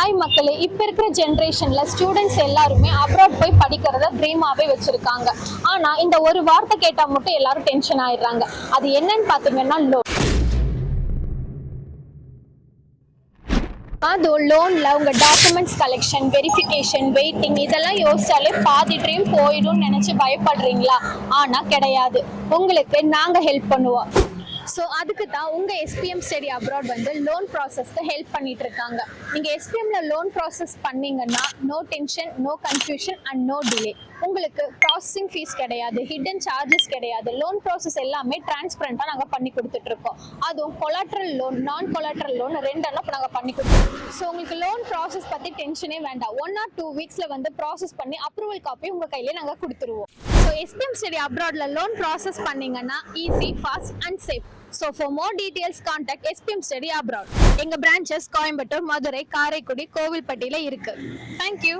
Hi மக்களே, இப்போ இருக்கிற ஜென்ரேஷனில் ஸ்டூடெண்ட்ஸ் எல்லாருமே அப்ராட் போய் படிக்கிறத ட்ரீமாகவே வச்சுருக்காங்க. ஆனால் இந்த ஒரு வார்த்தை கேட்டால் மட்டும் எல்லாரும் டென்ஷன் ஆயிடுறாங்க. அது என்னன்னு பார்த்தீங்கன்னா அதுவும் லோனில் உங்கள் டாக்குமெண்ட்ஸ் கலெக்ஷன், வெரிஃபிகேஷன், வெயிட்டிங் இதெல்லாம் யோசிச்சாலே பாதி ட்ரீம் போயிடும்னு நினச்சி பயப்படுறீங்களா? ஆனால் கிடையாது, உங்களுக்கு நாங்கள் ஹெல்ப் பண்ணுவோம். ஸோ அதுக்கு தான் உங்கள் எஸ்பிஎம் ஸ்டடி அப்ராட் வந்து லோன் ப்ராசஸ்க்கு ஹெல்ப் பண்ணிட்டு இருக்காங்க. நீங்கள் எஸ்பிஎம்ல லோன் ப்ராசஸ் பண்ணீங்கன்னா no tension, no confusion and no delay. உங்களுக்கு ப்ராசஸிங் ஃபீஸ் கிடையாது, ஹிடன் சார்ஜஸ் கிடையாது. லோன் ப்ராசஸ் எல்லாமே டிரான்ஸ்பரண்டாக நாங்கள் பண்ணி கொடுத்துட்டு இருக்கோம். அதுவும் collateral loan, non collateral loan ரெண்டெல்லாம் இப்போ நாங்கள் பண்ணி கொடுத்துருக்கோம். ஸோ உங்களுக்கு லோன் ப்ராசஸ் பற்றி டென்ஷனே வேண்டாம். 1 or 2 வீக்ஸில் வந்து ப்ராசஸ் பண்ணி அப்ரூவல் காப்பி உங்கள் கையிலே நாங்கள் கொடுத்துருவோம். ஸோ எஸ்பிஎம் ஸ்டடி அப்ராட்ல லோன் ப்ராசஸ் பண்ணீங்கன்னா easy, fast and safe. So for more details, contact SPM Study Abroad. எங்க branches கோயம்புத்தூர், மதுரை, காரைக்குடி, கோவில்பட்டியில இருக்கு. Thank you.